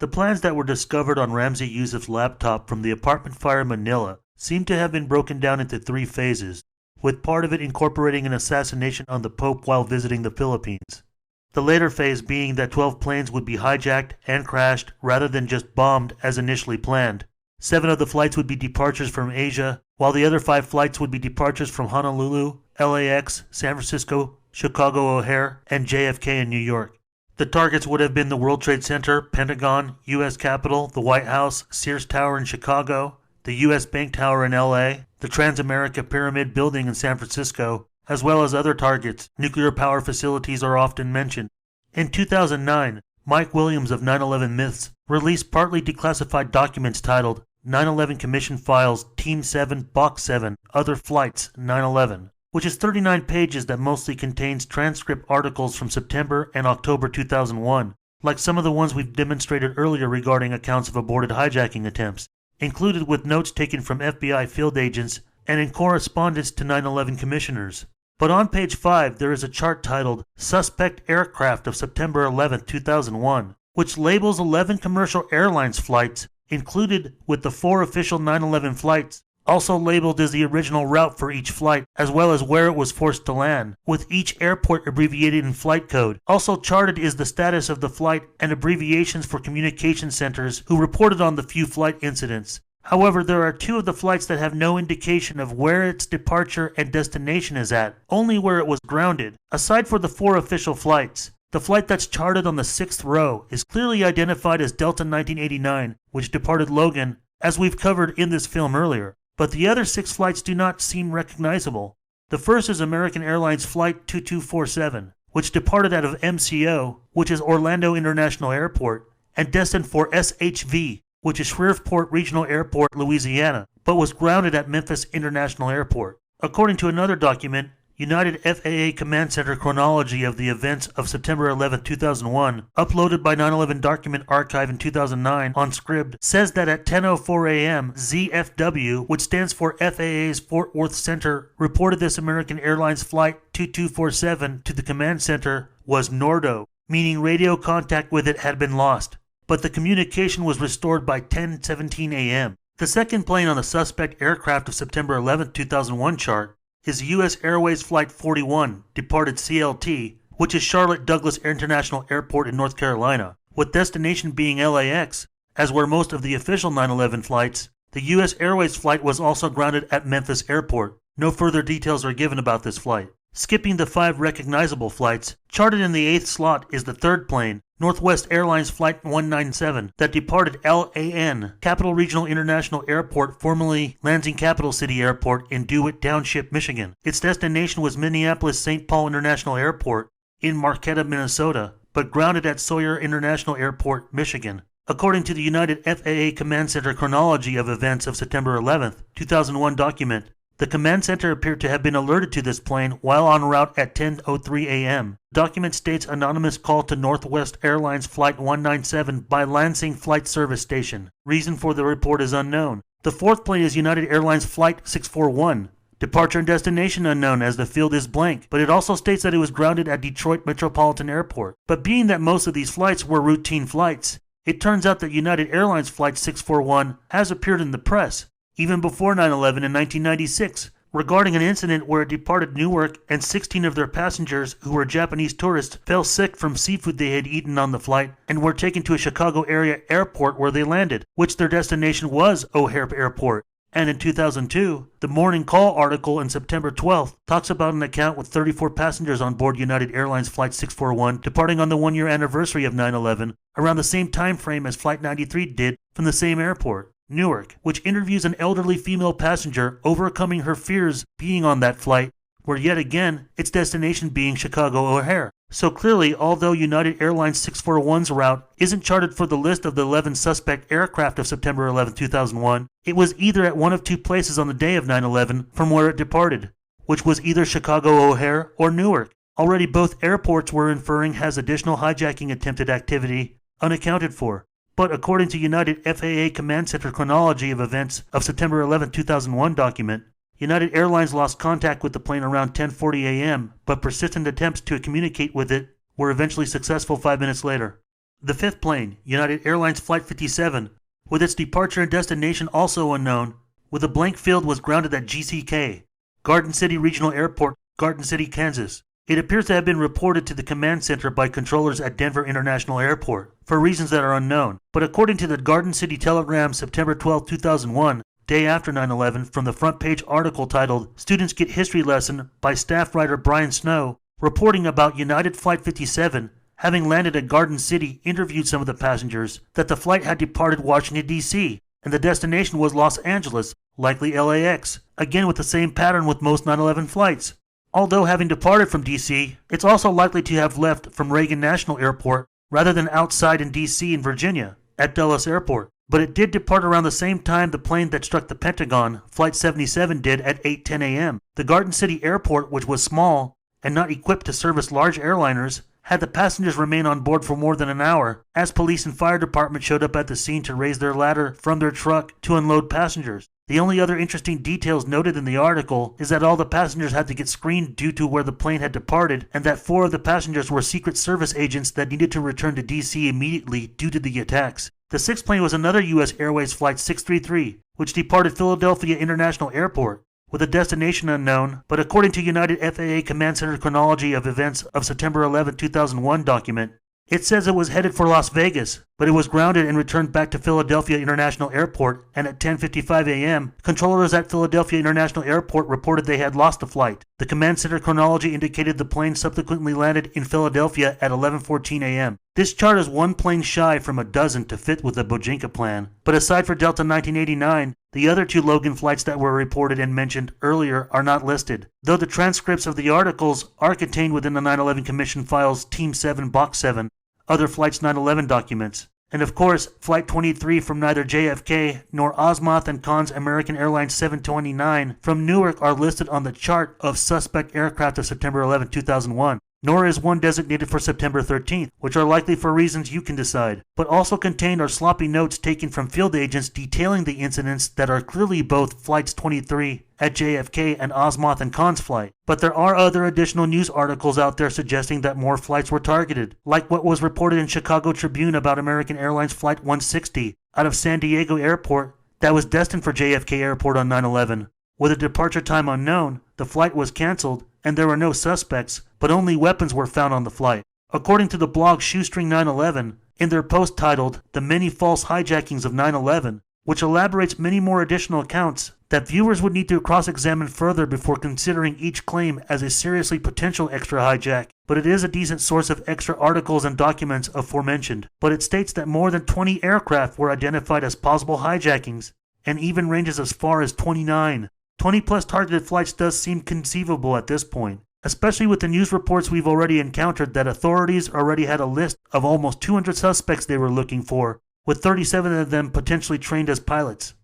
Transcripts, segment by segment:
The plans that were discovered on Ramzi Yousef's laptop from the apartment fire in Manila seem to have been broken down into 3 phases, with part of it incorporating an assassination on the Pope while visiting the Philippines. The later phase being that 12 planes would be hijacked and crashed rather than just bombed as initially planned. 7 of the flights would be departures from Asia, while the other 5 flights would be departures from Honolulu, LAX, San Francisco, Chicago O'Hare, and JFK in New York. The targets would have been the World Trade Center, Pentagon, U.S. Capitol, the White House, Sears Tower in Chicago, the U.S. Bank Tower in L.A., the Transamerica Pyramid Building in San Francisco, as well as other targets. Nuclear power facilities are often mentioned. In 2009, Mike Williams of 9/11 Myths released partly declassified documents titled 9/11 Commission Files Team 7 Box 7 Other Flights 9/11, which is 39 pages that mostly contains transcript articles from September and October 2001, like some of the ones we've demonstrated earlier regarding accounts of aborted hijacking attempts, included with notes taken from FBI field agents and in correspondence to 9/11 commissioners. But on page 5 there is a chart titled Suspect Aircraft of September 11, 2001, which labels 11 commercial airlines flights included with the 4 official 9/11 flights, also labeled as the original route for each flight, as well as where it was forced to land, with each airport abbreviated in flight code. Also charted is the status of the flight and abbreviations for communication centers who reported on the few flight incidents. However, there are 2 of the flights that have no indication of where its departure and destination is at, only where it was grounded. Aside for the 4 official flights, the flight that's charted on the 6th row is clearly identified as Delta 1989, which departed Logan, as we've covered in this film earlier. But the other 6 flights do not seem recognizable. The first is American Airlines Flight 2247, which departed out of MCO, which is Orlando International Airport, and destined for SHV, which is Shreveport Regional Airport, Louisiana, but was grounded at Memphis International Airport. According to another document, United FAA Command Center chronology of the events of September 11, 2001, uploaded by 9/11 Document Archive in 2009 on Scribd, says that at 10:04 a.m., ZFW, which stands for FAA's Fort Worth Center, reported this American Airlines Flight 2247 to the command center was Nordo, meaning radio contact with it had been lost, but the communication was restored by 10:17 a.m. The second plane on the suspect aircraft of September 11, 2001 chart is U.S. Airways Flight 41, departed CLT, which is Charlotte Douglas International Airport in North Carolina, with destination being LAX, as were most of the official 9/11 flights. The U.S. Airways flight was also grounded at Memphis Airport. No further details are given about this flight. Skipping the 5 recognizable flights, charted in the 8th slot is the third plane, Northwest Airlines Flight 197, that departed LAN, Capital Regional International Airport, formerly Lansing Capital City Airport in DeWitt Township, Michigan. Its destination was Minneapolis-St. Paul International Airport in Marquetta, Minnesota, but grounded at Sawyer International Airport, Michigan. According to the United FAA Command Center chronology of events of September 11, 2001 document, the command center appeared to have been alerted to this plane while en route at 10:03 a.m. The document states anonymous call to Northwest Airlines Flight 197 by Lansing Flight Service Station. Reason for the report is unknown. The fourth plane is United Airlines Flight 641. Departure and destination unknown as the field is blank, but it also states that it was grounded at Detroit Metropolitan Airport. But being that most of these flights were routine flights, it turns out that United Airlines Flight 641 has appeared in the press, even before 9/11 in 1996, regarding an incident where it departed Newark and 16 of their passengers, who were Japanese tourists, fell sick from seafood they had eaten on the flight and were taken to a Chicago area airport where they landed, which their destination was O'Hare Airport. And in 2002, the Morning Call article in September 12th talks about an account with 34 passengers on board United Airlines Flight 641 departing on the 1-year anniversary of 9/11, around the same time frame as Flight 93 did from the same airport, Newark, which interviews an elderly female passenger overcoming her fears being on that flight, where yet again its destination being Chicago O'Hare. So clearly, although United Airlines 641's route isn't charted for the list of the 11 suspect aircraft of September 11, 2001, it was either at one of 2 places on the day of 9/11 from where it departed, which was either Chicago O'Hare or Newark. Already both airports were inferring has additional hijacking attempted activity unaccounted for. But according to United FAA Command Center chronology of events of September 11, 2001 document, United Airlines lost contact with the plane around 10:40 a.m., but persistent attempts to communicate with it were eventually successful 5 minutes later. The fifth plane, United Airlines Flight 57, with its departure and destination also unknown, with a blank field, was grounded at GCK, Garden City Regional Airport, Garden City, Kansas. It appears to have been reported to the command center by controllers at Denver International Airport, for reasons that are unknown. But according to the Garden City Telegram, September 12, 2001, day after 9/11, from the front page article titled "Students Get History Lesson" by staff writer Brian Snow, reporting about United Flight 57, having landed at Garden City, interviewed some of the passengers, that the flight had departed Washington, D.C., and the destination was Los Angeles, likely LAX, again with the same pattern with most 9/11 flights. Although having departed from D.C., it's also likely to have left from Reagan National Airport rather than outside in D.C. and Virginia, at Dulles Airport. But it did depart around the same time the plane that struck the Pentagon, Flight 77, did at 8:10 a.m. The Garden City Airport, which was small and not equipped to service large airliners, had the passengers remain on board for more than an hour, as police and fire department showed up at the scene to raise their ladder from their truck to unload passengers. The only other interesting details noted in the article is that all the passengers had to get screened due to where the plane had departed, and that 4 of the passengers were Secret Service agents that needed to return to D.C. immediately due to the attacks. The sixth plane was another U.S. Airways Flight 633, which departed Philadelphia International Airport, with a destination unknown, but according to United FAA Command Center chronology of events of September 11, 2001 document, it says it was headed for Las Vegas, but it was grounded and returned back to Philadelphia International Airport, and at 10:55 a.m., controllers at Philadelphia International Airport reported they had lost the flight. The Command Center chronology indicated the plane subsequently landed in Philadelphia at 11:14 a.m. This chart is one plane shy from a dozen to fit with the Bojinka plan, but aside for Delta 1989, the other 2 Logan flights that were reported and mentioned earlier are not listed, though the transcripts of the articles are contained within the 9/11 Commission files Team 7 Box 7, Other Flights 9/11 documents. And of course, Flight 23 from neither JFK nor Osmoth and Khan's American Airlines 729 from Newark are listed on the chart of suspect aircraft of September 11, 2001. Nor is one designated for September 13th, which are likely for reasons you can decide, but also contained are sloppy notes taken from field agents detailing the incidents that are clearly both Flights 23 at JFK and Osmoth and Khan's flight. But there are other additional news articles out there suggesting that more flights were targeted, like what was reported in Chicago Tribune about American Airlines Flight 160 out of San Diego Airport that was destined for JFK Airport on 9/11. With a departure time unknown, the flight was canceled, and there were no suspects, but only weapons were found on the flight. According to the blog Shoestring 9/11, in their post titled "The Many False Hijackings of 9/11, which elaborates many more additional accounts that viewers would need to cross-examine further before considering each claim as a seriously potential extra hijack, but it is a decent source of extra articles and documents aforementioned. But it states that more than 20 aircraft were identified as possible hijackings, and even ranges as far as 29. 20-plus targeted flights does seem conceivable at this point, especially with the news reports we've already encountered that authorities already had a list of almost 200 suspects they were looking for, with 37 of them potentially trained as pilots.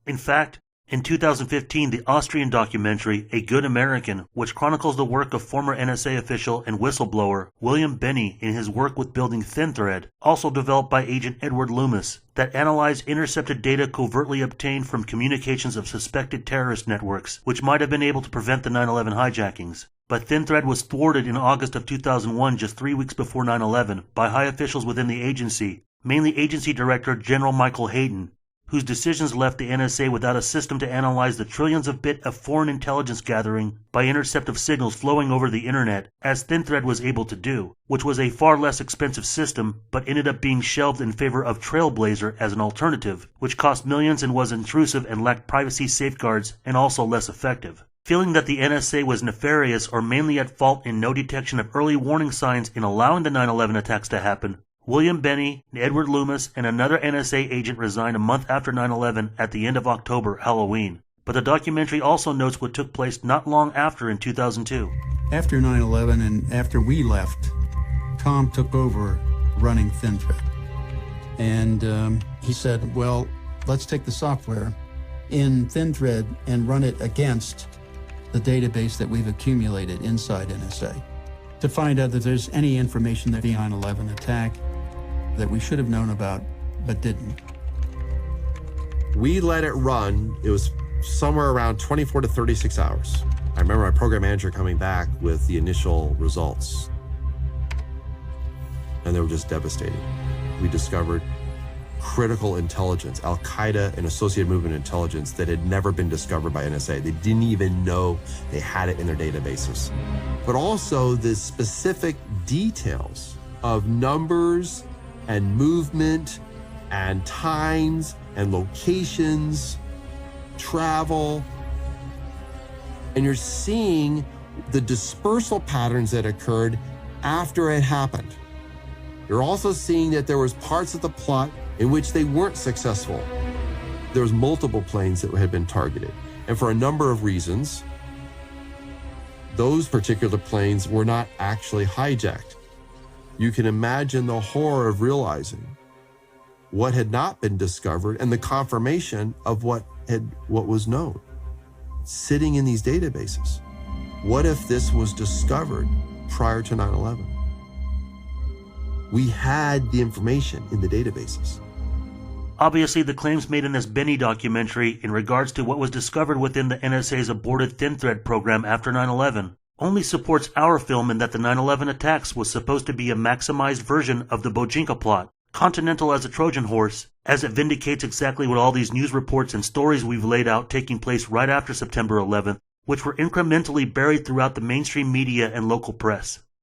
In fact, in 2015, the Austrian documentary A Good American, which chronicles the work of former NSA official and whistleblower William Benny in his work with building Thin Thread, also developed by Agent Edward Loomis, that analyzed intercepted data covertly obtained from communications of suspected terrorist networks, which might have been able to prevent the 9/11 hijackings. But Thin Thread was thwarted in August of 2001, just 3 weeks before 9/11, by high officials within the agency, mainly Agency Director General Michael Hayden, whose decisions left the NSA without a system to analyze the trillions of bits of foreign intelligence gathering by intercept of signals flowing over the internet, as Thin Thread was able to do, which was a far less expensive system, but ended up being shelved in favor of Trailblazer as an alternative, which cost millions and was intrusive and lacked privacy safeguards and also less effective. Feeling that the NSA was nefarious or mainly at fault in no detection of early warning signs in allowing the 9/11 attacks to happen, William Benny, Edward Loomis, and another NSA agent resigned a month after 9/11 at the end of October, Halloween. But the documentary also notes what took place not long after in 2002. After 9/11 and after we left, Tom took over running Thin Thread. And he said, well, let's take the software in Thin Thread and run it against the database that we've accumulated inside NSA to find out if there's any information that the 9/11 attack that we should have known about but didn't. We let it run. It was somewhere around 24 to 36 hours. I remember my program manager coming back with the initial results, and they were just devastating. we discovered critical intelligence, Al-Qaeda and associated movement intelligence that had never been discovered by NSA. They didn't even know they had it in their databases. But also the specific details of numbers and movement and times and locations, travel. And you're seeing the dispersal patterns that occurred after it happened. You're also seeing that there was parts of the plot in which they weren't successful. There was multiple planes that had been targeted. And for a number of reasons, those particular planes were not actually hijacked. You can imagine the horror of realizing what had not been discovered and the confirmation of what was known, sitting in these databases. What if this was discovered prior to 9/11? We had the information in the databases. Obviously, the claims made in this Benny documentary in regards to what was discovered within the NSA's aborted Thin Thread program after 9/11 only supports our film in that the 9/11 attacks was supposed to be a maximized version of the Bojinka plot, Continental as a Trojan horse, as it vindicates exactly what all these news reports and stories we've laid out taking place right after September 11th, which were incrementally buried throughout the mainstream media and local press.